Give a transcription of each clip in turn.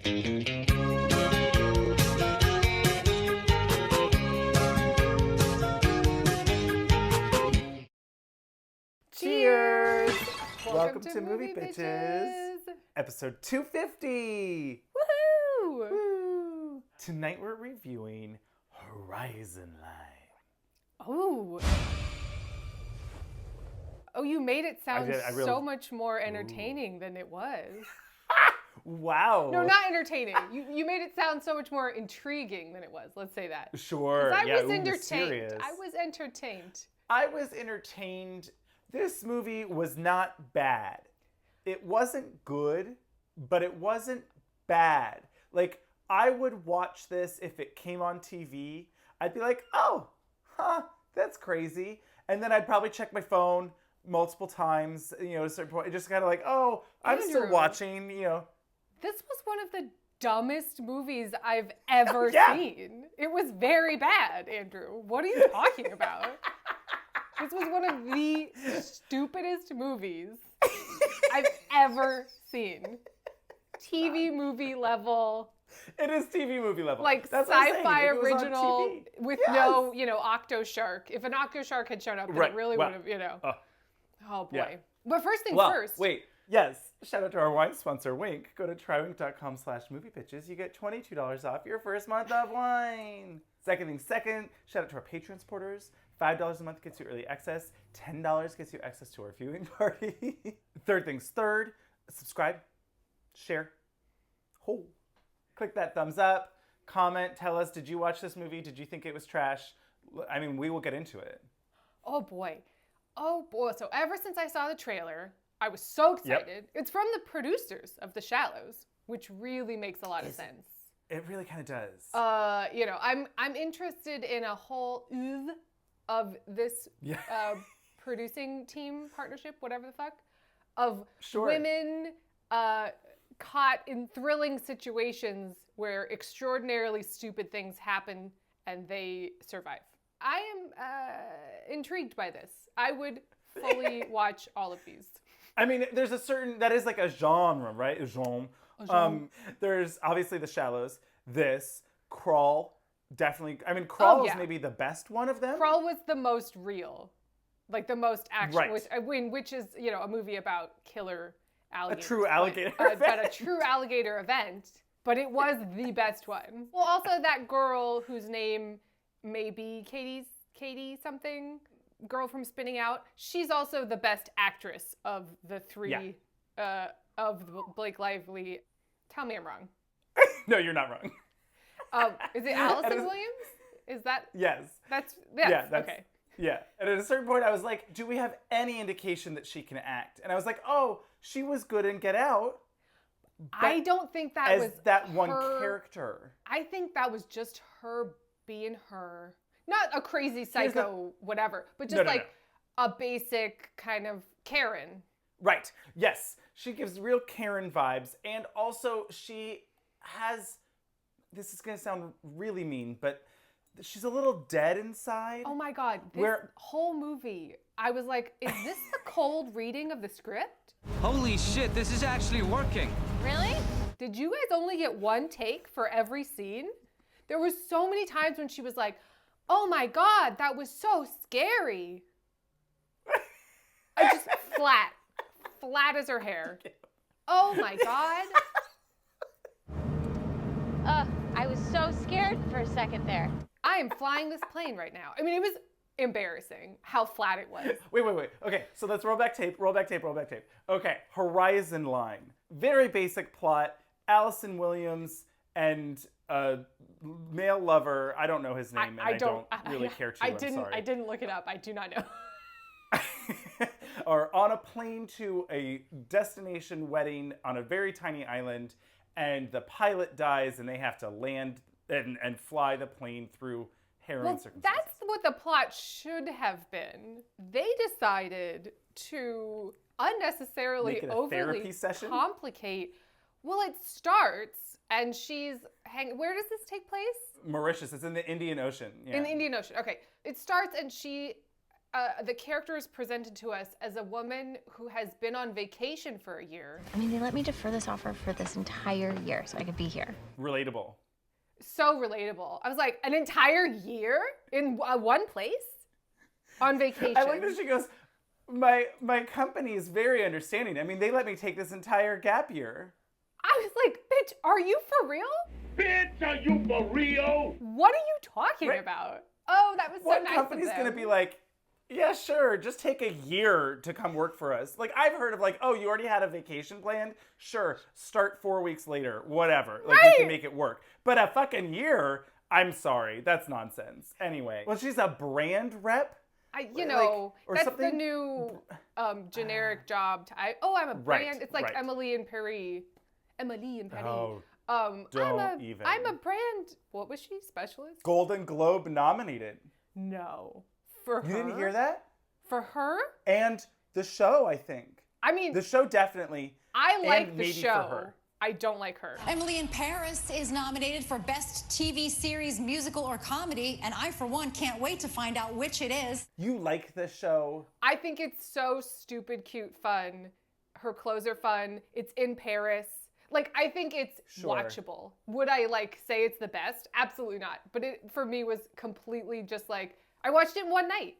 Cheers! Welcome to Movie Bitches, episode 250! Woohoo! Woo! Tonight we're reviewing Horizon Line. Oh, you made it sound so much more entertaining than it was. Wow. No, not entertaining. You made it sound so much more intriguing than it was. Let's say that. Sure. I was entertained. Mysterious. I was entertained. I was entertained. This movie was not bad. It wasn't good, but it wasn't bad. Like, I would watch this if it came on TV. I'd be like, oh, that's crazy. And then I'd probably check my phone multiple times, at a certain point. Just kind of like, oh, I'm still watching, This was one of the dumbest movies I've ever seen. It was very bad, Andrew. What are you talking about? This was one of the stupidest movies I've ever seen. TV movie level. It is TV movie level. Like that's sci-fi original with no, octo shark. If an octo shark had shown up, then it really would have, Oh boy. Yeah. But first things first. Wait. Yes. Shout out to our wine sponsor, Wink. Go to trywink.com/moviebitches. You get $22 off your first month of wine. Second thing second, shout out to our Patreon supporters. $5 a month gets you early access. $10 gets you access to our viewing party. Third things third, subscribe, share. Click that thumbs up, comment, tell us, did you watch this movie? Did you think it was trash? I mean, we will get into it. Oh boy. So ever since I saw the trailer, I was so excited. Yep. It's from the producers of The Shallows, which really makes a lot of sense. It really kind of does. I'm interested in a whole of this producing team partnership, whatever the fuck, of women caught in thrilling situations where extraordinarily stupid things happen and they survive. I am intrigued by this. I would fully watch all of these. I mean, there's that is like a genre, right? A genre. There's obviously The Shallows, this, Crawl, definitely. I mean, Crawl is maybe the best one of them. Crawl was the most real, like the most action, right. which is, a movie about killer alligators. A true alligator event. But a true alligator event. But it was the best one. Well, also that girl whose name may be Katie something, girl from Spinning Out, she's also the best actress of the three, of Blake Lively. Tell me I'm wrong. No, you're not wrong. Is it Allison Williams? Is that? Yes. That's okay. Yeah. And at a certain point, I was like, do we have any indication that she can act? And I was like, oh, she was good in Get Out. I don't think that was that one character. I think that was just her being her. Not a crazy psycho, whatever, but just a basic kind of Karen. Right. Yes. She gives real Karen vibes. And also she has, this is going to sound really mean, but she's a little dead inside. Oh my God. This whole movie, I was like, is this the cold reading of the script? Holy shit, this is actually working. Really? Did you guys only get one take for every scene? There was so many times when she was like, oh my God, that was so scary. I just flat as her hair. Oh my God. I was so scared for a second there. I am flying this plane right now. I mean, it was embarrassing how flat it was. Wait. Okay, so let's roll back tape. Okay, Horizon Line. Very basic plot. Allison Williams and a male lover, I don't know his name, and I don't really care to. I'm sorry. I didn't look it up. I do not know. Are on a plane to a destination wedding on a very tiny island, and the pilot dies, and they have to land and fly the plane through harrowing circumstances. That's what the plot should have been. They decided to unnecessarily overly complicate. Well, it starts and she's where does this take place? Mauritius. It's in the Indian Ocean. Yeah. In the Indian Ocean. Okay. It starts and she the character is presented to us as a woman who has been on vacation for a year. I mean, they let me defer this offer for this entire year so I could be here. Relatable. So relatable. I was like, an entire year in one place? On vacation. I like that she goes, my company is very understanding. I mean, they let me take this entire gap year. I was like, bitch, are you for real? Bitch, are you for real? What are you talking about? Oh, that was so What nice company's of going to them. be like, yeah, sure, just take a year to come work for us? Like, I've heard of like, oh, you already had a vacation planned? Sure, start 4 weeks later, whatever. Like, we can make it work. But a fucking year, I'm sorry, that's nonsense. Anyway, well, she's a brand rep? You know, or that's something? the new generic job. I'm a brand. Right, It's like right. Emily in Paris. Emily in Paris. Oh, I'm even. I'm a brand. What was she? Specialist? Golden Globe nominated. No. For her? You didn't hear that? For her? And the show, I think. I mean, The show definitely. I like and the maybe show. For her. I don't like her. Emily in Paris is nominated for Best TV Series, Musical, or Comedy, and I, for one, can't wait to find out which it is. You like the show? I think it's so stupid, cute, fun. Her clothes are fun. It's in Paris. Like, I think it's Sure. watchable. Would I, like, say it's the best? Absolutely not. But it, for me, was completely just like, I watched it in one night.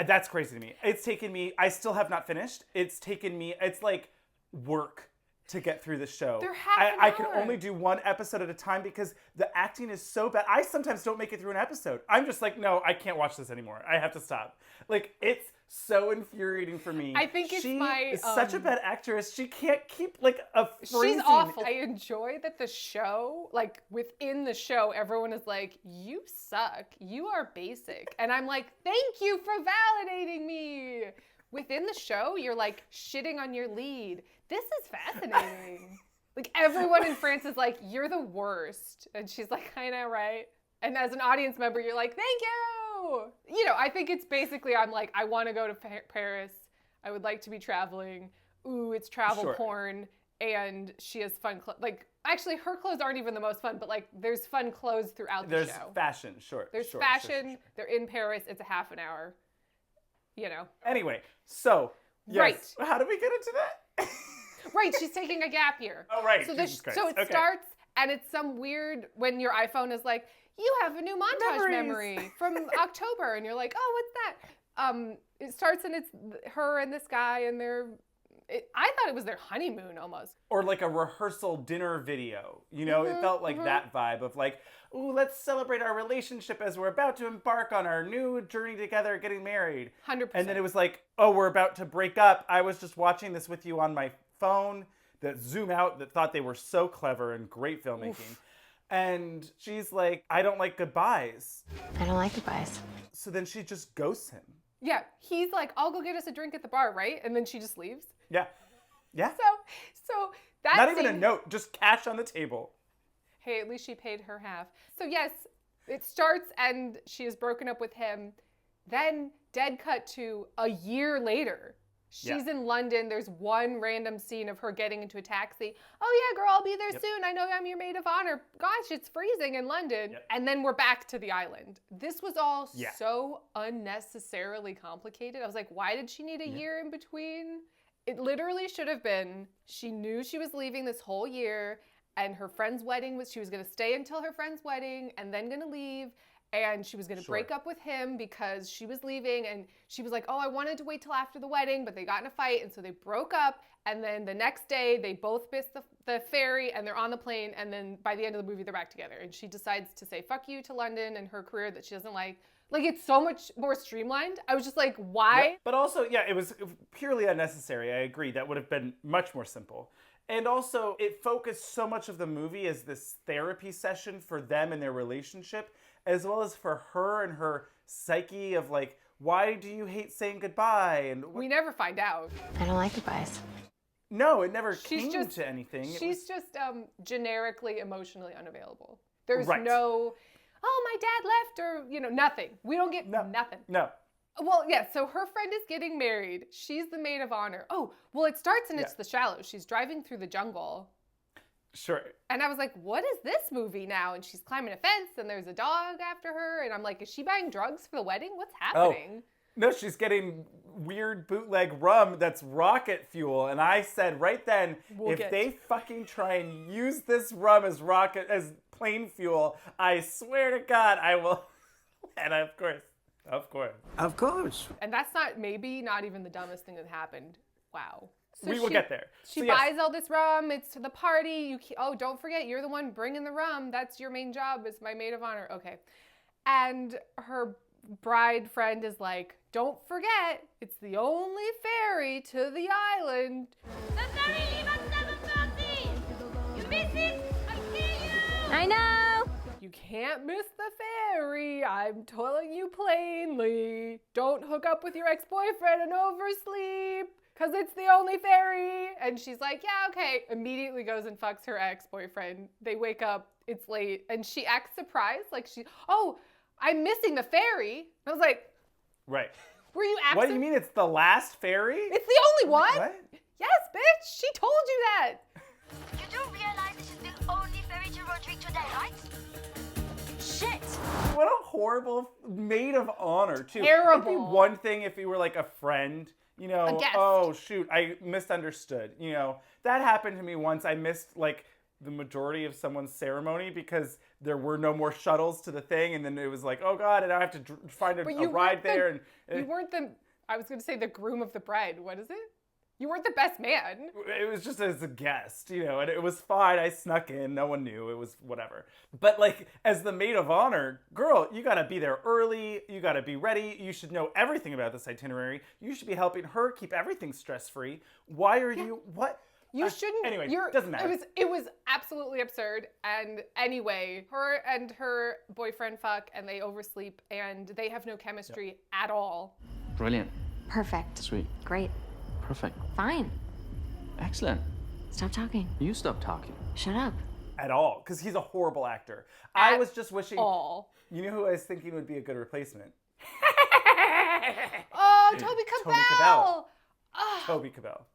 That's crazy to me. It's taken me, I still have not finished. It's taken me, it's like work to get through the show. They're half an I can hour. only do one episode at a time because the acting is so bad. I sometimes don't make it through an episode. I'm just like, no, I can't watch this anymore. I have to stop. Like, it's so infuriating for me. I think it's she my, is such a bad actress. She can't keep like a phrasing. She's awful. I enjoy that the show, like within the show, everyone is like, you suck. You are basic. And I'm like, thank you for validating me. Within the show, you're like shitting on your lead. This is fascinating. Like everyone in France is like, you're the worst. And she's like, I know, right? And as an audience member, you're like, thank you. You know, I think it's basically, I'm like, I want to go to Paris. I would like to be traveling. Ooh, it's travel Sure. porn. And she has fun clothes. Like, actually, her clothes aren't even the most fun, but like, there's fun clothes throughout the There's show. fashion, sure. There's sure, fashion. Sure. They're in Paris. It's a half an hour. You know. Anyway, so, yes. Right. How did we get into that? Right, she's taking a gap year. Oh, right. So, Jesus Christ. so it Okay. starts, and it's some weird, when your iPhone is like, you have a new montage memory from October, and you're like, oh, what's that? It starts, and it's her and this guy, and I thought it was their honeymoon almost. Or like a rehearsal dinner video. You know, it felt like that vibe of like, ooh, let's celebrate our relationship as we're about to embark on our new journey together, getting married. 100%. And then it was like, oh, we're about to break up. I was just watching this with you on my phone that zoom out that thought they were so clever and great filmmaking. Oof. And she's like, I don't like goodbyes. I don't like goodbyes. So then she just ghosts him. Yeah, he's like, I'll go get us a drink at the bar, right? And then she just leaves. Yeah. Yeah. So that Not even a scene- note, just cash on the table. Hey, at least she paid her half. So yes, it starts and she is broken up with him. Then dead cut to a year later. She's in London. There's one random scene of her getting into a taxi. Oh yeah, girl, I'll be there soon. I know I'm your maid of honor. Gosh, it's freezing in London. And then we're back to the island. This was all so unnecessarily complicated. I was like, why did she need a year in between? It literally should have been, she knew she was leaving this whole year and her friend's wedding she was going to stay until her friend's wedding and then going to leave. And she was going to break up with him because she was leaving. And she was like, oh, I wanted to wait till after the wedding, but they got in a fight. And so they broke up. And then the next day, they both missed the ferry and they're on the plane. And then by the end of the movie, they're back together. And she decides to say, fuck you to London and her career that she doesn't like. Like, it's so much more streamlined. I was just like, why? Yep. But also, it was purely unnecessary. I agree. That would have been much more simple. And also, it focused so much of the movie as this therapy session for them and their relationship, as well as for her and her psyche of like, why do you hate saying goodbye? And we never find out. I don't like goodbyes. No, it never came to anything. She's just generically emotionally unavailable. There's Right. no, oh, my dad left, or, nothing. We don't get nothing. No. Well, yeah, so her friend is getting married. She's the maid of honor. Oh, well, it starts and it's The Shallows. She's driving through the jungle. Sure. And I was like, what is this movie now? And she's climbing a fence and there's a dog after her. And I'm like, is she buying drugs for the wedding? What's happening? No, she's getting weird bootleg rum that's rocket fuel. And I said right then, if they fucking try and use this rum as plane fuel, I swear to God, I will. And of course. Of course. And that's maybe not even the dumbest thing that happened. Wow. So we will get there. She buys all this rum. It's to the party. Don't forget, you're the one bringing the rum. That's your main job as my maid of honor. Okay. And her bride friend is like, don't forget, it's the only ferry to the island. The ferry leaves at 7:30. You miss it, I kill you. I know. You can't miss the ferry. I'm telling you plainly. Don't hook up with your ex-boyfriend and oversleep, because it's the only ferry. And she's like, yeah, okay. Immediately goes and fucks her ex-boyfriend. They wake up, it's late, and she acts surprised. Like I'm missing the ferry. I was like, right. Were you absent? What do you mean it's the last ferry? It's the only one? What? Yes, bitch. She told you that. You do realize this is the only ferry to Rodrigue today, right? Shit. What a horrible maid of honor, too. Terrible. It'd be one thing if you were like a friend, you know, a guest. Oh, shoot, I misunderstood. You know, that happened to me once. I missed like the majority of someone's ceremony because there were no more shuttles to the thing, and then it was like, oh God, and I have to find a ride there. You weren't I was going to say the groom of the bride. What is it? You weren't the best man. It was just as a guest, you know, and it was fine. I snuck in. No one knew. It was whatever. But like, as the maid of honor, girl, you got to be there early. You got to be ready. You should know everything about this itinerary. You should be helping her keep everything stress-free. Why are you, what? You shouldn't. Anyway, doesn't matter. It was absolutely absurd. And anyway, her and her boyfriend fuck, and they oversleep, and they have no chemistry at all. Brilliant. Perfect. Sweet. Great. Perfect. Fine. Excellent. Stop talking. You stop talking. Shut up. At all, because he's a horrible actor. I was just wishing. All. You know who I was thinking would be a good replacement? Oh, Toby Cabell. Toby Cabell.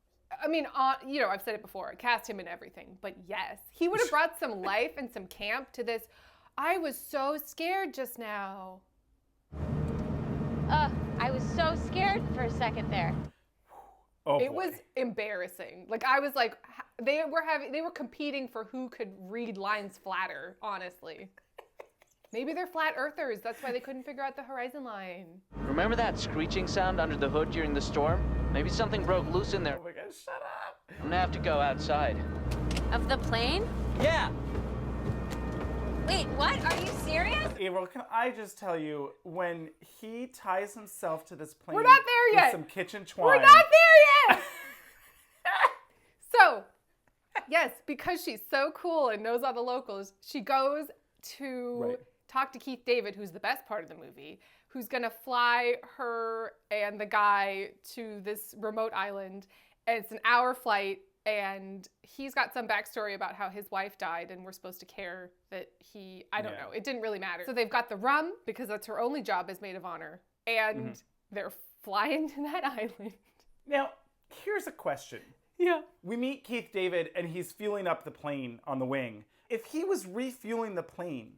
I mean, I've said it before. Cast him in everything. But yes, he would have brought some life and some camp to this. I was so scared just now. I was so scared for a second there. Oh, it was embarrassing. Like, I was like, they were competing for who could read lines flatter, honestly. Maybe they're flat earthers. That's why they couldn't figure out the horizon line. Remember that screeching sound under the hood during the storm? Maybe something broke loose in there. Oh my God, shut up. I'm gonna have to go outside. Of the plane? Yeah. Wait, what? Are you serious? Avaryl, can I just tell you, when he ties himself to this plane We're not there yet. with some kitchen twine. We're not there yet. So, yes, because she's so cool and knows all the locals, she goes to talk to Keith David, who's the best part of the movie, who's gonna fly her and the guy to this remote island. And it's an hour flight, and he's got some backstory about how his wife died, and we're supposed to care that I don't know, it didn't really matter. So they've got the rum, because that's her only job as maid of honor, and they're flying to that island. Now, here's a question. Yeah. We meet Keith David, and he's fueling up the plane on the wing. If he was refueling the plane,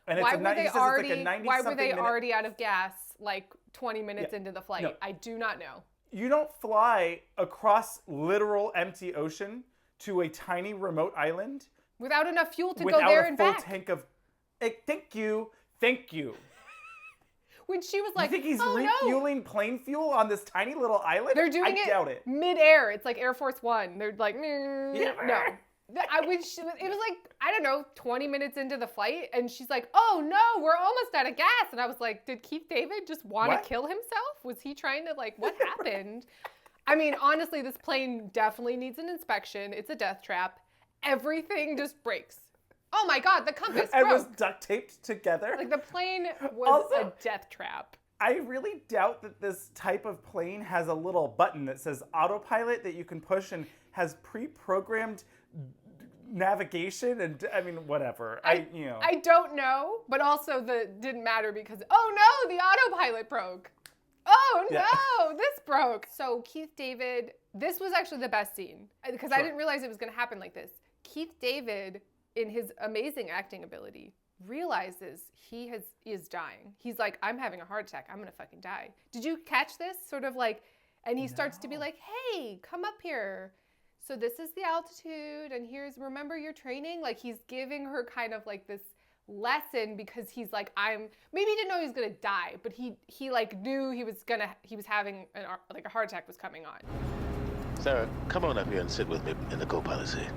and why it's were they already, like a 90 why were they minute, already out of gas like 20 minutes into the flight? No. I do not know. You don't fly across literal empty ocean to a tiny remote island Without enough fuel to go without there a and full back. tank of. Thank you. When she was like, you think he's oh, refueling plane fuel on this tiny little island? They're doing I doubt it. mid-air. It's like Air Force One. They're like, Never. no. It was like, I don't know, 20 minutes into the flight, and she's like, oh no, we're almost out of gas. And I was like, did Keith David just want to kill himself? Was he trying to, like, what happened? I mean, honestly, this plane definitely needs an inspection. It's a death trap. Everything just breaks. Oh my God, the compass broke. It was duct taped together. Like, the plane was Also, a death trap. I really doubt that this type of plane has a little button that says autopilot that you can push and has pre-programmed navigation, and I mean, whatever. I don't know, but also didn't matter because, oh no, the autopilot broke. Oh no, this broke. So Keith David, this was actually the best scene because I didn't realize it was going to happen like this. Keith David, in his amazing acting ability, realizes he is dying. He's like, I'm having a heart attack. I'm gonna fucking die. Did you catch this? Sort of like, and he starts to be like, hey, come up here. So this is the altitude, and remember your training? Like, he's giving her kind of like this lesson because he's like, maybe he didn't know he was gonna die, but he like knew he was having a heart attack was coming on. Sarah, come on up here and sit with me in the co-pilot seat.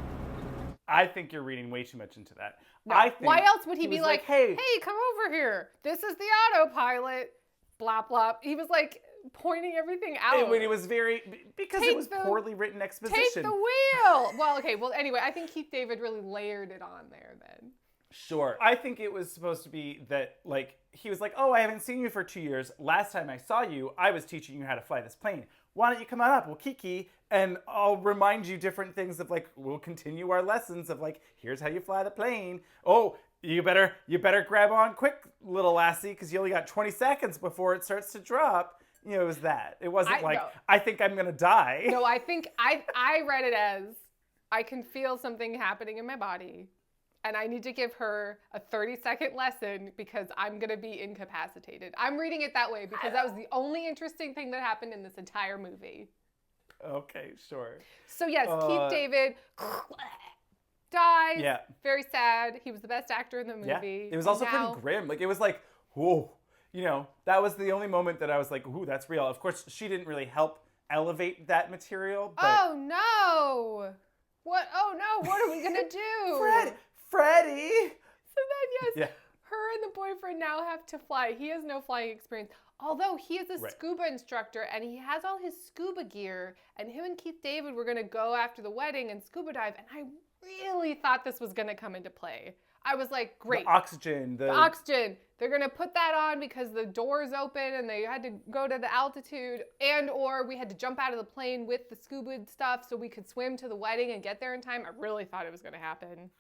I think you're reading way too much into that. No. Why else would he be like, hey, come over here. This is the autopilot. Blah, blah. He was like pointing everything out. When it was because it was poorly written exposition. Take the wheel. Well, okay. Well, anyway, I think Keith David really layered it on there then. Sure. I think it was supposed to be that, like, he was like, oh, I haven't seen you for 2 years. Last time I saw you, I was teaching you how to fly this plane. Why don't you come on up? We'll kiki, and I'll remind you different things of, like, we'll continue our lessons of, like, here's how you fly the plane. Oh, you better grab on quick, little lassie, because you only got 20 seconds before it starts to drop. You know, it was that. It wasn't I think I'm going to die. No, I think I read it as, I can feel something happening in my body. And I need to give her a 30-second lesson because I'm going to be incapacitated. I'm reading it that way because that was the only interesting thing that happened in this entire movie. Okay, sure. So yes, Keith David dies. Yeah. Very sad. He was the best actor in the movie. Yeah. It was also pretty grim. Like, it was like, whoa. You know, that was the only moment that I was like, ooh, that's real. Of course, she didn't really help elevate that material. But... Oh, no. What? Oh, no. What are we going to do? Freddie! So then, yes, her and the boyfriend now have to fly. He has no flying experience. Although he is a scuba instructor and he has all his scuba gear, and him and Keith David were going to go after the wedding and scuba dive, and I really thought this was going to come into play. I was like, great. The oxygen. The oxygen. They're going to put that on because the doors open and they had to go to the altitude, or we had to jump out of the plane with the scuba stuff so we could swim to the wedding and get there in time. I really thought it was going to happen.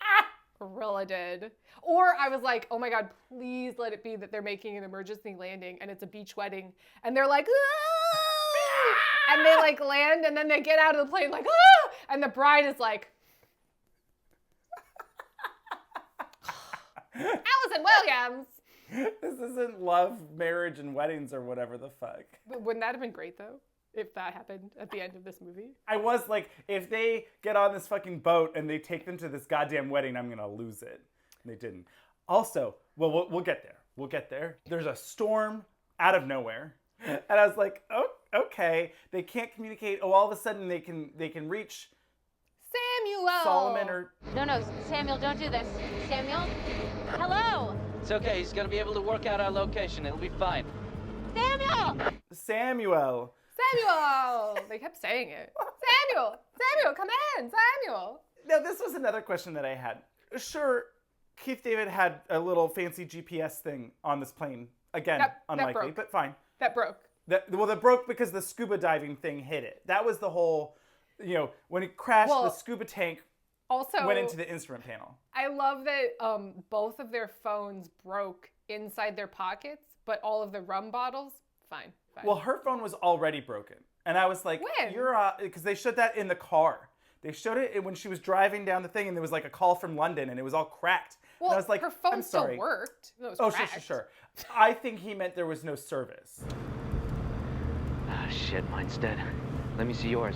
Really did. Or I was like, oh my God, please let it be that they're making an emergency landing and it's a beach wedding. And they're like, ah! And they like land and then they get out of the plane like, ah! And the bride is like, Allison Williams. This isn't Love, Marriage, and Weddings or whatever the fuck. But wouldn't that have been great though? If that happened at the end of this movie. I was like, if they get on this fucking boat and they take them to this goddamn wedding, I'm gonna lose it. And they didn't. Also, well, we'll get there. We'll get there. There's a storm out of nowhere. And I was like, oh, okay. They can't communicate. Oh, all of a sudden they can reach Samuel. Solomon or... No, Samuel, don't do this. Samuel? Hello? It's okay. He's going to be able to work out our location. It'll be fine. Samuel! They kept saying it. Samuel, come in, Samuel. Now, this was another question that I had. Sure, Keith David had a little fancy GPS thing on this plane. Again, unlikely, but fine. That broke. That broke because the scuba diving thing hit it. That was the whole, when it crashed, the scuba tank also went into the instrument panel. I love that both of their phones broke inside their pockets, but all of the rum bottles, fine. Well, her phone was already broken. And I was like, when? Because they showed that in the car. They showed it when she was driving down the thing and there was like a call from London and it was all cracked. Well, and I was like, her phone I'm sorry. still worked. It was cracked. Sure. I think he meant there was no service. Ah, shit, mine's dead. Let me see yours.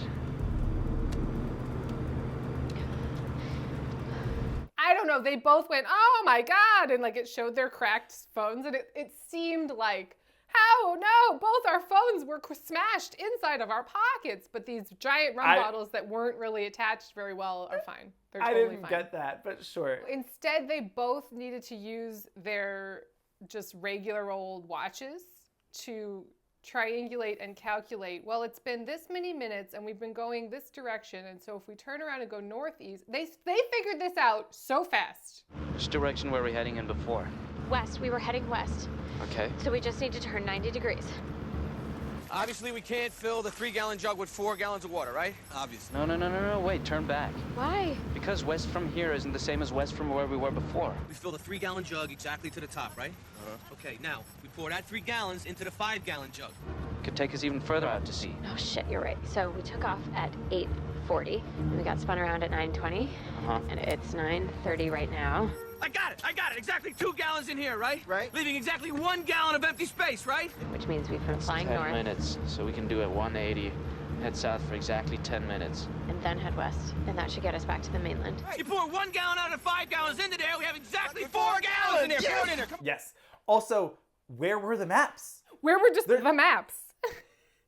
I don't know. They both went, oh my God. And like it showed their cracked phones and it seemed like, oh no, both our phones were smashed inside of our pockets, but these giant rum bottles that weren't really attached very well are fine. They're totally fine. I didn't get that, but sure. Instead, they both needed to use their just regular old watches to triangulate and calculate, well, it's been this many minutes and we've been going this direction, and so if we turn around and go northeast, they figured this out so fast. Which direction were we heading in before? West. We were heading west. Okay. So we just need to turn 90 degrees. Obviously, we can't fill the 3-gallon jug with 4 gallons of water, right? Obviously. No, wait, turn back. Why? Because west from here isn't the same as west from where we were before. We fill the 3-gallon jug exactly to the top, right? Okay, now, we pour that 3 gallons into the 5-gallon jug. Could take us even further out to sea. Oh, shit, you're right. So we took off at 8:40, and we got spun around at 9:20, and it's 9:30 right now. I got it. Exactly 2 gallons in here, right? Right. Leaving exactly 1 gallon of empty space, right? Which means we've been flying 10 north minutes, so we can do it 180. Head south for exactly 10 minutes. and then head west. And that should get us back to the mainland. You pour 1 gallon out of 5 gallons into there, we have exactly 4 gallons in there. Pour it in there. Yes. Also, where were the maps? Where were just the maps?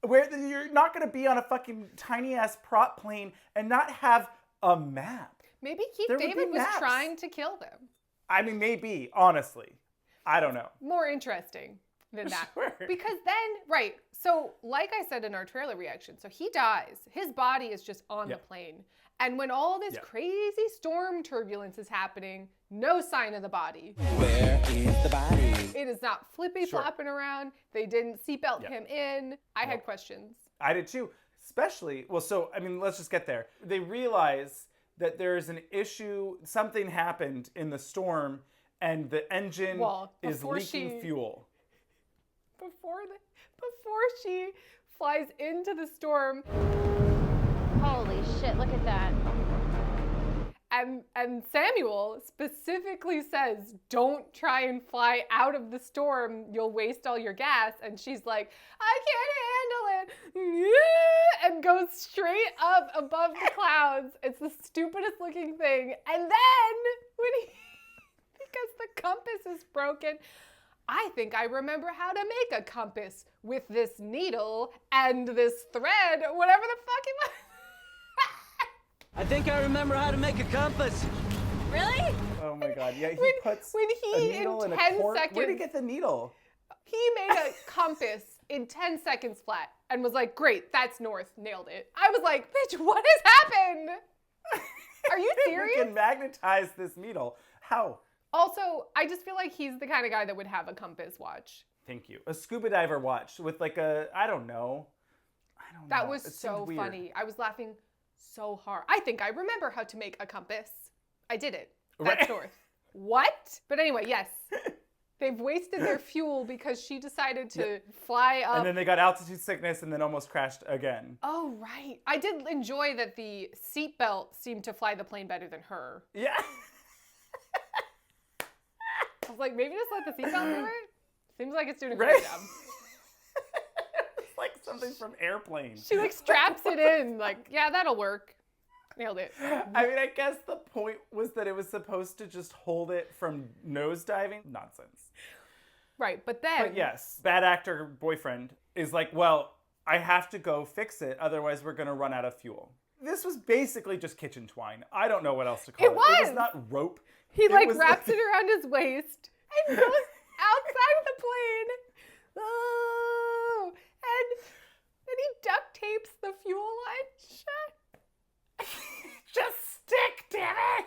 Where you're not going to be on a fucking tiny ass prop plane and not have a map. Maybe Keith There would David be was maps. trying to kill them. I mean, maybe, honestly. I don't know. More interesting than that. Sure. Because then, right, so like I said in our trailer reaction, so he dies. His body is just on the plane. And when all this crazy storm turbulence is happening, no sign of the body. Where is the body? It is not flippy-flopping around. They didn't seatbelt him in. I had questions. I did too. Especially, well, so, I mean, let's just get there. They realize that there is an issue, something happened in the storm, and the engine is leaking fuel. Before she flies into the storm. Holy shit, look at that. And Samuel specifically says, don't try and fly out of the storm. You'll waste all your gas. And she's like, I can't handle it. And goes straight up above the clouds. It's the stupidest looking thing. And then because the compass is broken, I think I remember how to make a compass with this needle and this thread, whatever the fuck it was. I think I remember how to make a compass. Really? Oh my god, yeah, he puts when he, a needle in in 10 a cork. seconds, Where'd he get the needle? He made a compass in 10 seconds flat and was like, great, that's north, nailed it. I was like, bitch, what has happened? Are you serious? We can magnetize this needle. How? Also, I just feel like he's the kind of guy that would have a compass watch. Thank you. A scuba diver watch with like a, I don't know. That was so funny. I was laughing so hard. I think I remember how to make a compass. I did it. That's north. What? But anyway, yes. They've wasted their fuel because she decided to fly up. And then they got altitude sickness and then almost crashed again. Oh, right. I did enjoy that the seatbelt seemed to fly the plane better than her. Yeah. I was like, maybe just let the seatbelt do it? Seems like it's doing a great job. It's like something from Airplane. She like straps it in, like, yeah, that'll work. Nailed it. I mean, I guess the point was that it was supposed to just hold it from nosediving. Nonsense. Right, but then... But yes, bad actor boyfriend is like, well, I have to go fix it, otherwise we're going to run out of fuel. This was basically just kitchen twine. I don't know what else to call it. It was! It was not rope. He like wraps it around his waist and goes outside of the plane. Oh, and then he duct tapes the fuel line shut. Just stick, damn it!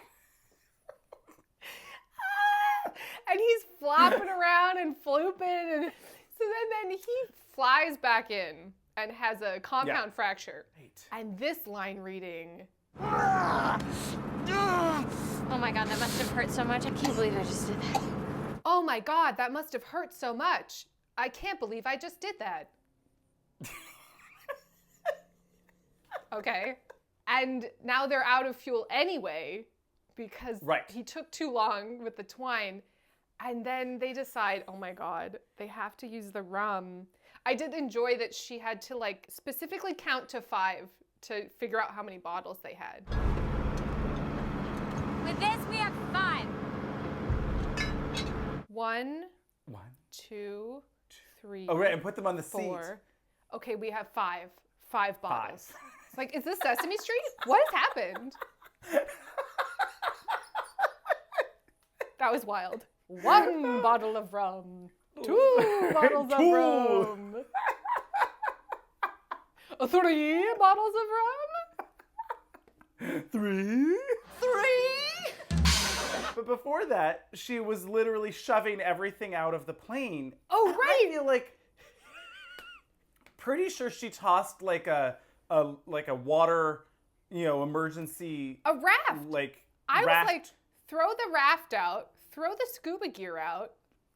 And he's flopping around and flooping, and so then he flies back in and has a compound fracture. Right. And this line reading. Oh my god, that must have hurt so much. I can't believe I just did that. Oh my god, that must have hurt so much. I can't believe I just did that. Okay. And now they're out of fuel anyway because he took too long with the twine. And then they decide, oh my god, they have to use the rum. I did enjoy that she had to like specifically count to 5 to figure out how many bottles they had. With this, we have 5. 1, 2, 3. Oh, right, and put them on the 4. seat. Okay, we have 5. 5 bottles. It's like, is this Sesame Street? What has happened? That was wild. 1 bottle of rum. 2 bottles of rum. 3 bottles of rum. 3. But before that, she was literally shoving everything out of the plane. Oh, right. I feel like, pretty sure she tossed like a water, emergency. A raft. I raft. was like, throw the raft out, throw the scuba gear out,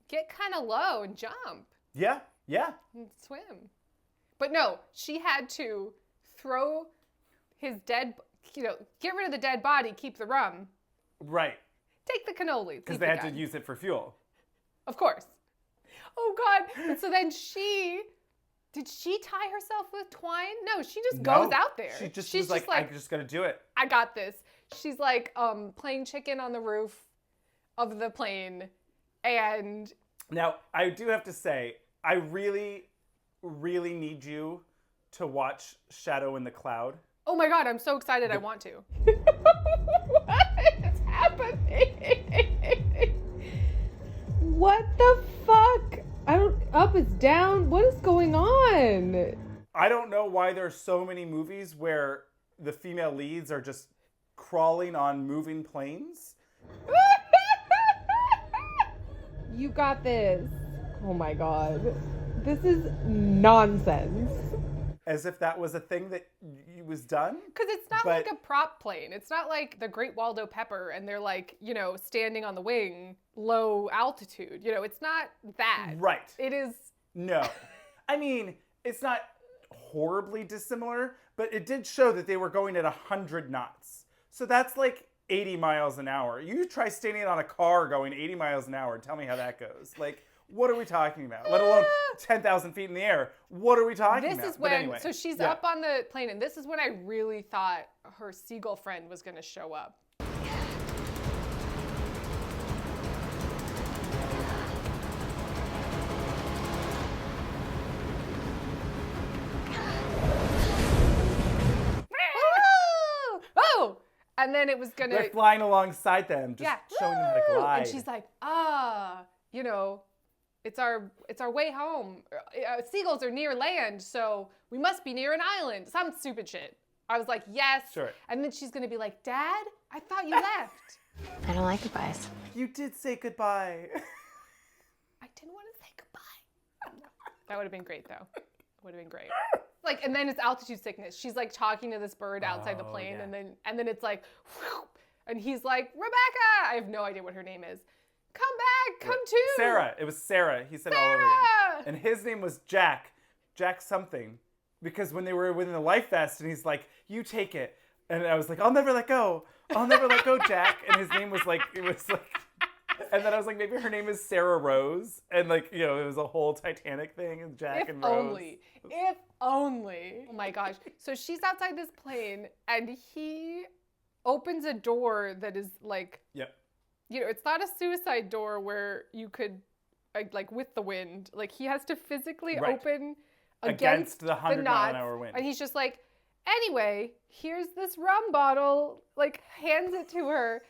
get kind of low and jump. Yeah. And swim. But no, she had to throw his dead, get rid of the dead body, keep the rum. Right. Take the the cannoli. Because they had to use it for fuel. Of course. Oh, God. And so then did she tie herself with twine? No, she just goes out there. She's was like, I'm just going to do it. I got this. She's like playing chicken on the roof of the plane. And now, I do have to say, I really, really need you to watch Shadow in the Cloud. Oh my God, I'm so excited. I want to. What is happening? What the fuck? Up is down. What is going on? I don't know why there's so many movies where the female leads are just crawling on moving planes. You got this. Oh my God. This is nonsense. As if that was a thing that was done? Because it's not like a prop plane. It's not like the Great Waldo Pepper and they're like, standing on the wing, low altitude. It's not that. Right. It is. No. I mean, it's not horribly dissimilar, but it did show that they were going at 100 knots. So that's like 80 miles an hour. You try standing on a car going 80 miles an hour. Tell me how that goes. Like, what are we talking about? Let alone 10,000 feet in the air. What are we talking about? This is when, so she's up on the plane, and this is when I really thought her seagull friend was going to show up. Oh! And then it was going to... They're flying alongside them, just showing them how to glide. And she's like, it's our way home. Seagulls are near land, so we must be near an island. Some stupid shit. I was like, yes. Sure. And then she's going to be like, Dad, I thought you left. I don't like goodbyes. You did say goodbye. I didn't want to say goodbye. That would have been great, though. Would have been great. Like, and then it's altitude sickness. She's like talking to this bird outside the plane, and then it's like, whew, and he's like, Rebecca. I have no idea what her name is. Come back, come to. Sarah. It was Sarah. He said all over again. And his name was Jack something. Because when they were within the life vest, and he's like, you take it. And I was like, I'll never let go. I'll never let go, Jack. And his name was like, and then I was like, maybe her name is Sarah Rose. And like, it was a whole Titanic thing, and Jack and Rose. If only. Oh my gosh. So she's outside this plane, and he opens a door that is like, it's not a suicide door where you could, like with the wind, like he has to physically open against the 100-mile-an-hour wind. And he's just like, anyway, here's this rum bottle, like hands it to her,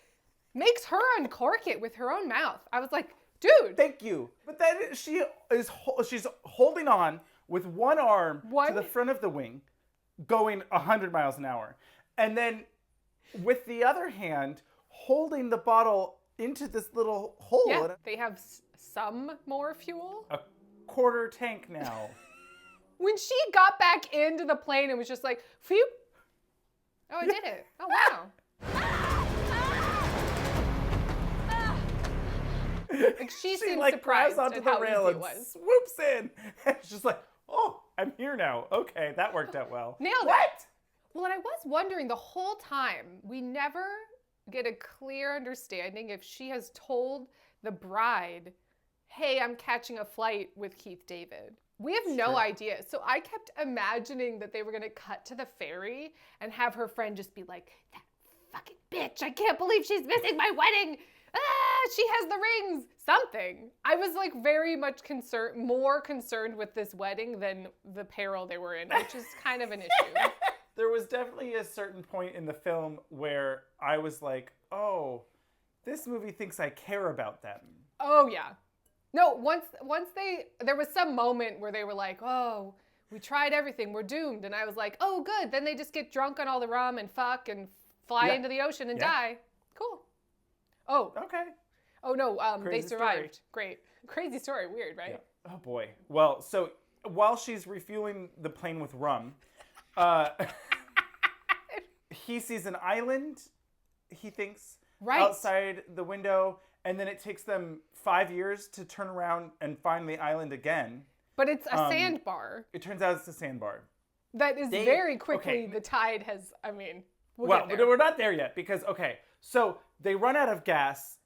makes her uncork it with her own mouth. I was like, dude. Thank you. But then she's holding on with one arm to the front of the wing, going 100 miles an hour. And then with the other hand, holding the bottle into this little hole. Yeah, they have some more fuel. A quarter tank now. When she got back into the plane and was just like, phew. Oh, I did it. Oh, wow. Like she seemed like surprised grabs onto at the how rail easy and it was. swoops in. And it's just like, oh, I'm here now. Okay, that worked out well. Nailed it. Well, and I was wondering the whole time, we never get a clear understanding if she has told the bride, hey, I'm catching a flight with Keith David. We have no idea. So I kept imagining that they were going to cut to the ferry and have her friend just be like, that fucking bitch, I can't believe she's missing my wedding. She has the rings. Something. I was like very much more concerned with this wedding than the peril they were in, which is kind of an issue. There was definitely a certain point in the film where I was like, oh, this movie thinks I care about them. Oh, yeah. No, once there was some moment where they were like, oh, we tried everything, we're doomed. And I was like, oh, good. Then they just get drunk on all the rum and fuck and fly into the ocean and die. Cool. Oh. Okay. Oh, no, they survived. Story. Great. Crazy story. Weird, right? Yeah. Oh, boy. Well, so while she's refueling the plane with rum, he sees an island, he thinks, outside the window, and then it takes them 5 years to turn around and find the island again. But it's a sandbar. It turns out it's a sandbar. That is very quickly, the tide has, I mean, we're not there yet because, so they run out of gas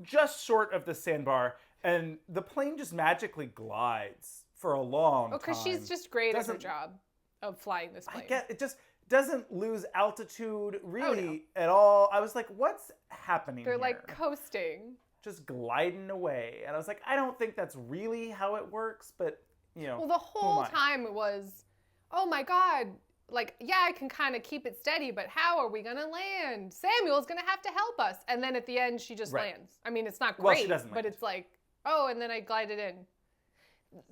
just short of the sandbar, and the plane just magically glides for a long time. Oh, because she's just great at her job of flying this plane. It just doesn't lose altitude really at all. I was like, what's happening They're here? like coasting. Just gliding away. And I was like, I don't think that's really how it works, but, you know. Well, the whole time it was, oh my God, like, yeah, I can kind of keep it steady, but how are we going to land? Samuel's going to have to help us. And then at the end, she just lands. I mean, it's not great, well, she doesn't but land. it's like, oh, and then I glided in.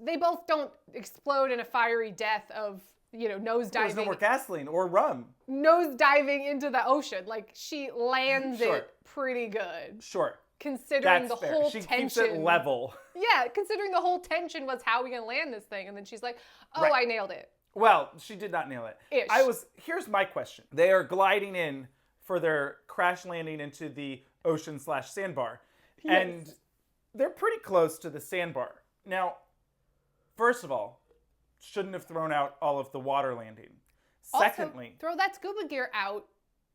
They both don't explode in a fiery death of, you know, nose diving. There's no more gasoline or rum. Nose diving into the ocean. Like, she lands it pretty good. Sure. Considering That's the fair. whole she tension. Keeps it level. Yeah, considering the whole tension was how are we going to land this thing? And then she's like, oh, I nailed it. Well, she did not nail it. Ish. Here's my question. They are gliding in for their crash landing into the ocean/sandbar. Yes. And they're pretty close to the sandbar. Now, first of all, shouldn't have thrown out all of the water landing. Secondly, also, throw that scuba gear out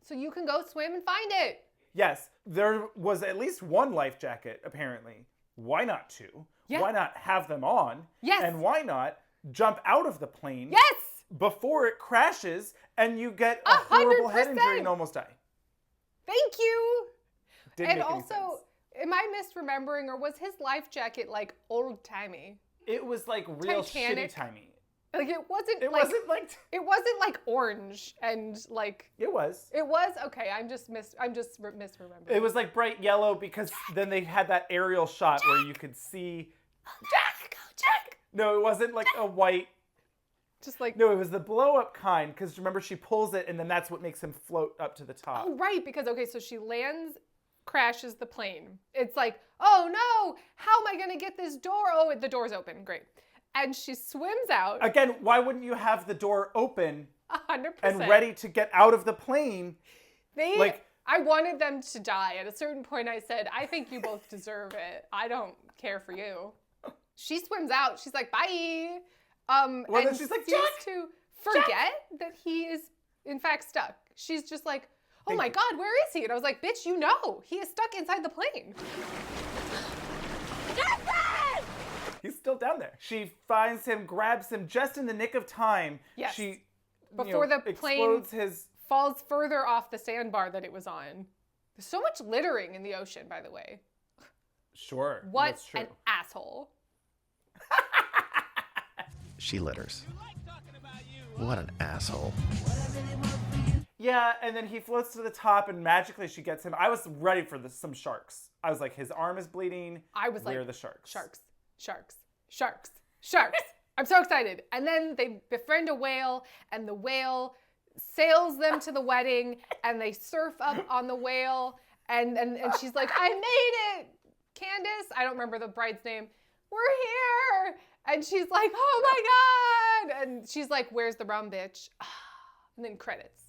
so you can go swim and find it. Yes, there was at least one life jacket, apparently. Why not two? Yeah. Why not have them on? Yes. And why not jump out of the plane before it crashes and you get a horrible head injury and almost die? Thank you. Didn't and make any also, sense. am I misremembering, or was his life jacket like old-timey? It was like real Titanic. shitty-timey. Like it wasn't like orange and like It was. It was okay. I'm just misremembering. It was like bright yellow because then they had that aerial shot where you could see Jack. No, it wasn't like a white. Just like no, it was the blow up kind because remember she pulls it and then that's what makes him float up to the top. Oh right, because so she lands, crashes the plane. It's like, oh no, how am I gonna get this door? Oh, the door's open. Great. And she swims out. Again, why wouldn't you have the door open 100% and ready to get out of the plane? I wanted them to die. At a certain point, I said, I think you both deserve it. I don't care for you. She swims out. She's like, bye. Well, then she's like, seems Jack! to forget that he is, in fact, stuck. She's just like, oh my God, where is he? And I was like, bitch, you know, he is stuck inside the plane. He's still down there. She finds him, grabs him just in the nick of time. Yes. She Before the plane explodes falls further off the sandbar that it was on. There's so much littering in the ocean, by the way. Sure. What that's true. an asshole. She litters. What an asshole. Yeah, and then he floats to the top and magically she gets him. I was ready for some sharks. I was like, his arm is bleeding. I was like, where are the sharks? Sharks. I'm so excited. And then they befriend a whale and the whale sails them to the wedding and they surf up on the whale and she's like, I made it. Candace, I don't remember the bride's name. We're here. And she's like, oh my God. And she's like, where's the rum, bitch? And then credits.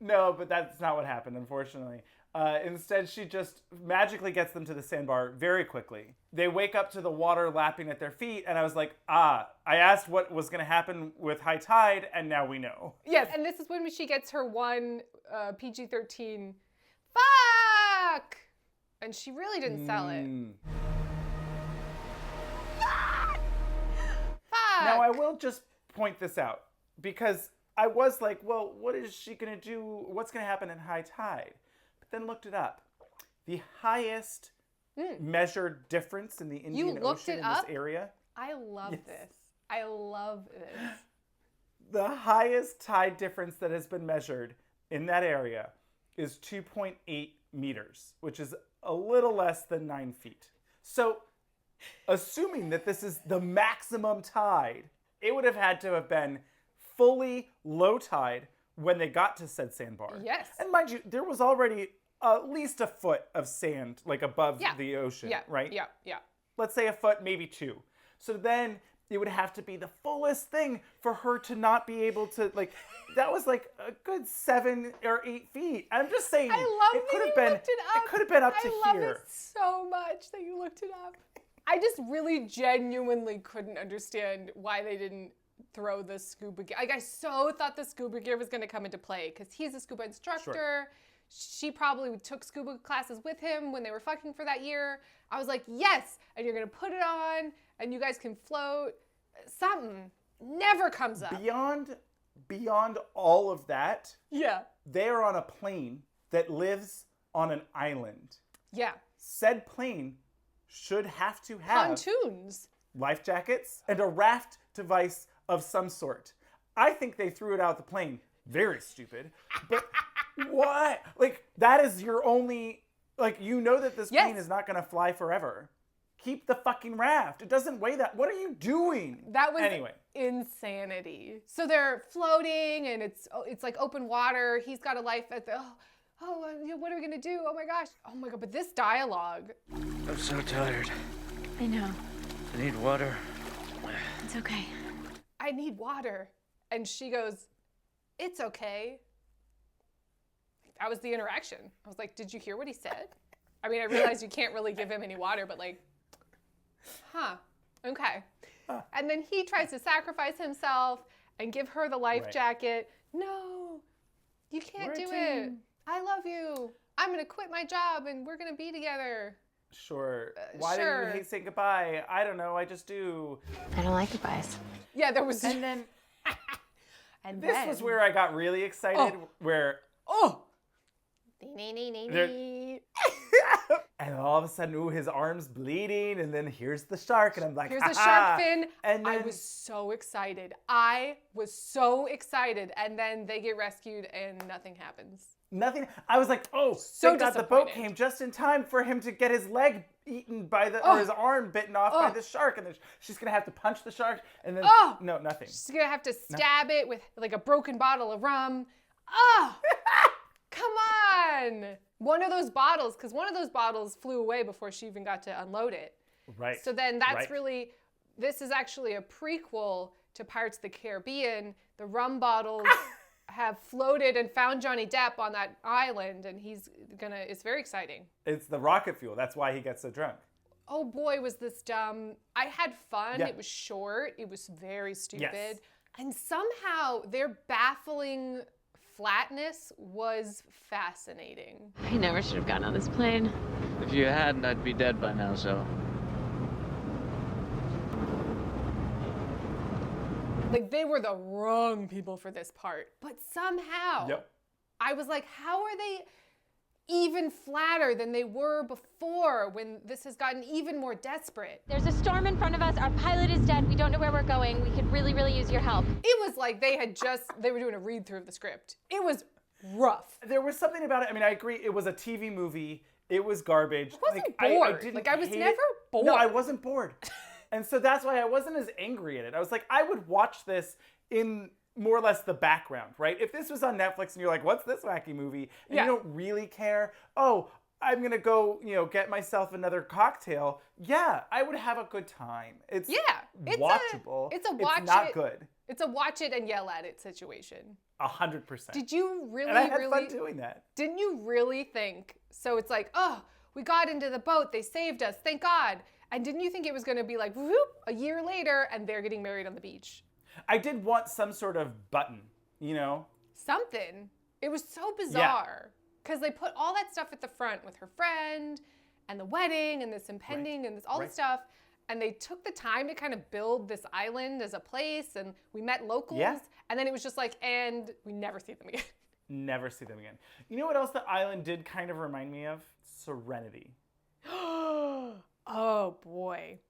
No, but that's not what happened, unfortunately. Instead, she just magically gets them to the sandbar very quickly. They wake up to the water lapping at their feet, and I was like, I asked what was going to happen with high tide, and now we know. Yes, and this is when she gets her one PG-13 fuck! And she really didn't sell it. Fuck! Now, I will just point this out, because I was like, well, what is she going to do? What's going to happen in high tide? But then looked it up. The highest measured difference in the Indian Ocean in this area. I love this. I love this. The highest tide difference that has been measured in that area is 2.8 meters, which is a little less than 9 feet. So, assuming that this is the maximum tide, it would have had to have been fully low tide when they got to said sandbar. Yes. And mind you, there was already at least a foot of sand, like above the ocean, right? Yeah. Let's say a foot, maybe 2. So then it would have to be the fullest thing for her to not be able to, like, that was like a good 7 or 8 feet. I'm just saying, I love it could that have you been, looked it up. It could have been up to here. I love it so much that you looked it up. I just really genuinely couldn't understand why they didn't throw the scuba gear. Like, I so thought the scuba gear was going to come into play because he's a scuba instructor. Sure. She probably took scuba classes with him when they were fucking for that year. I was like, yes, and you're gonna put it on, and you guys can float. Something never comes up. Beyond all of that, yeah, they are on a plane that lives on an island. Yeah. Said plane should have to have pontoons, life jackets, and a raft device of some sort. I think they threw it out the plane. Very stupid. But what? Like, that is your only, like, you know that this plane is not going to fly forever. Keep the fucking raft. It doesn't weigh that. What are you doing? That was anyway. Insanity. So they're floating and it's like open water. He's got a life at the, what are we going to do? Oh my gosh. Oh my God. But this dialogue. I'm so tired. I know. I need water. It's okay. I need water. And she goes, it's okay. That was the interaction. I was like, did you hear what he said? I mean, I realize you can't really give him any water, but like, okay. And then he tries to sacrifice himself and give her the life jacket. No, you can't do it. I love you. I'm going to quit my job and we're going to be together. Sure. Why do you hate saying goodbye? I don't know. I just do. I don't like goodbyes. Yeah, there was. And then. And this was where I got really excited. Where. And all of a sudden, ooh, his arm's bleeding, and then here's the shark, and I'm like, here's the shark fin. And then, I was so excited. And then they get rescued, and nothing happens. Nothing. I was like, oh, thank God the boat came just in time for him to get his leg eaten by or his arm bitten off by the shark, and then she's gonna have to punch the shark, and then no, nothing. She's gonna have to stab it with like a broken bottle of rum. Come on! One of those bottles, because one of those bottles flew away before she even got to unload it. Right. So then that's really, this is actually a prequel to Pirates of the Caribbean. The rum bottles have floated and found Johnny Depp on that island, and it's very exciting. It's the rocket fuel. That's why he gets so drunk. Oh boy, was this dumb. I had fun. Yeah. It was short. It was very stupid. Yes. And somehow their baffling flatness was fascinating. I never should have gotten on this plane. If you hadn't, I'd be dead by now, so. Like, they were the wrong people for this part. But somehow, I was like, how are they even flatter than they were before when this has gotten even more desperate? There's a storm in front of us. Our pilot is dead. We don't know where we're going. We could really, really use your help. It was like they were doing a read through of the script. It was rough. There was something about it. I mean, I agree. It was a TV movie. It was garbage. I wasn't bored. I was never bored. No, I wasn't bored. And so that's why I wasn't as angry at it. I was like, I would watch this in more or less the background, right? If this was on Netflix and you're like, what's this wacky movie? And you don't really care. Oh, I'm going to go, get myself another cocktail. Yeah, I would have a good time. It's watchable. It's not good. It's a watch it and yell at it situation. 100%. Did you really, and I had fun doing that. Didn't you really think, so it's like, oh, we got into the boat. They saved us. Thank God. And didn't you think it was going to be like, whoop, a year later, and they're getting married on the beach? I did want some sort of button, Something. It was so bizarre. Because they put all that stuff at the front with her friend, and the wedding, and this impending, and all this stuff. And they took the time to kind of build this island as a place, and we met locals. Yeah. And then it was just like, and we never see them again. Never see them again. You know what else the island did kind of remind me of? Serenity. Oh, boy.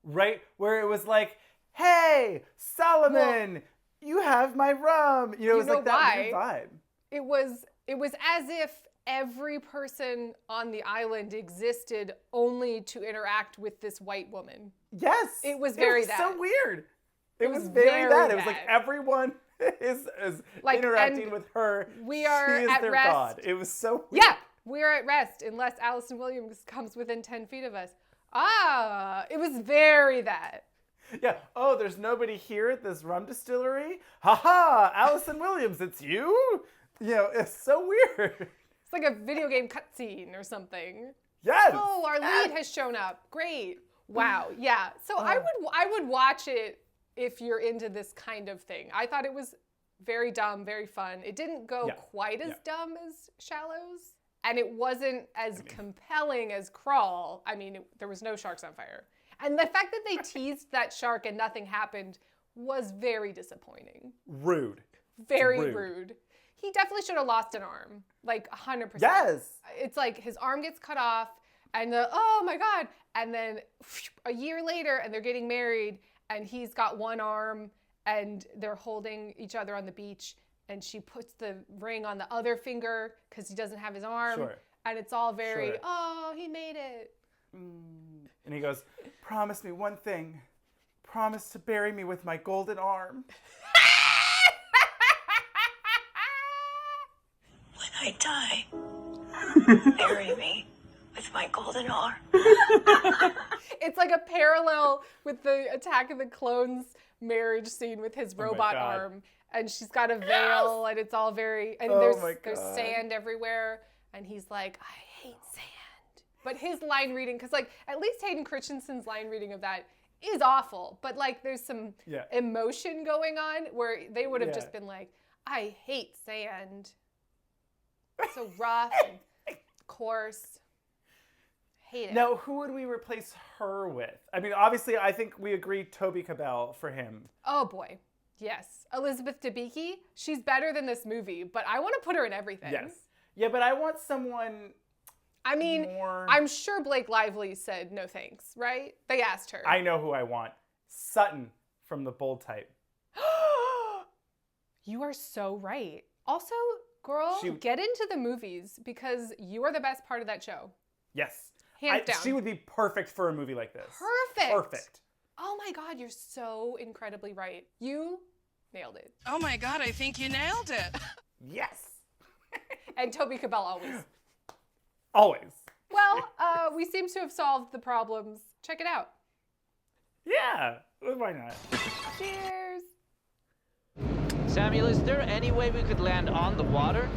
Right? Where it was like, hey, Solomon, you have my rum. It was like that weird vibe. It was as if every person on the island existed only to interact with this white woman. Yes. It was very that. It was so weird. It was very that. It was like everyone is like, interacting with her. We are she is at their rest. God. It was so weird. Yeah. We are at rest unless Allison Williams comes within 10 feet of us. It was very that. Yeah. Oh, there's nobody here at this rum distillery? Ha! Allison Williams, it's you? It's so weird. It's like a video game cutscene or something. Yes. Oh, our lead has shown up. Great. Wow. Yeah. So I would watch it if you're into this kind of thing. I thought it was Very dumb, very fun. It didn't go quite as dumb as Shallows, and it wasn't as compelling as Crawl. I mean, there was no sharks on fire. And the fact that they teased that shark and nothing happened was very disappointing. Rude. Very rude. He definitely should have lost an arm, like 100%. Yes! It's like his arm gets cut off, and oh my God. And then a year later, and they're getting married, and he's got one arm, and they're holding each other on the beach, and she puts the ring on the other finger because he doesn't have his arm. Sure. And it's all very, oh, he made it. And he goes, promise me one thing. Promise to bury me with my golden arm. When I die, bury me with my golden arm. It's like a parallel with the Attack of the Clones marriage scene with his robot arm. And she's got a veil, and it's all very, and there's sand everywhere. And he's like, I hate sand. But his line reading, because like at least Hayden Christensen's line reading of that is awful. But like there's some emotion going on where they would have just been like, I hate sand. So rough and coarse. Hate it. Now, who would we replace her with? I mean, obviously, I think we agree Toby Cabell for him. Oh, boy. Yes. Elizabeth Debicki, she's better than this movie, but I want to put her in everything. Yes. Yeah, but I want someone I mean, I'm sure Blake Lively said no thanks, right? They asked her. I know who I want. Sutton from The Bold Type. You are so right. Also, girl, get into the movies because you are the best part of that show. Yes. Hands down. She would be perfect for a movie like this. Perfect. Oh my God, you're so incredibly right. You nailed it. Oh my God, I think you nailed it. Yes. And Toby Cabell always. Always. Well, we seem to have solved the problems. Check it out. Yeah. Why not? Cheers. Samuel, is there any way we could land on the water?